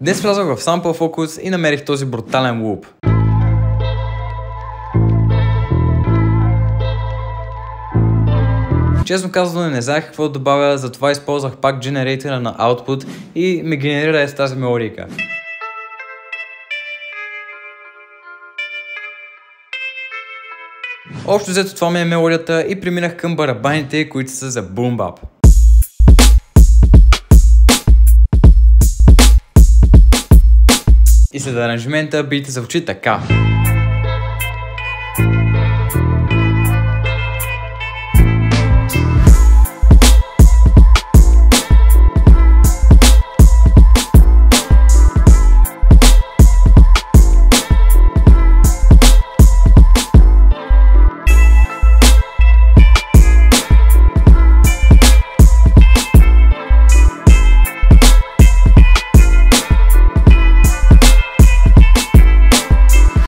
Днес влязох в Sample Focus и намерих този брутален луп. Честно казано не знаех какво да добавя, затова използвах пак генератора на Output и ми генерира с тази мелодика. Общо взето това ми е мелодията и преминах към барабаните, които са за Boom Bap. И след аранжимента битът звучи така.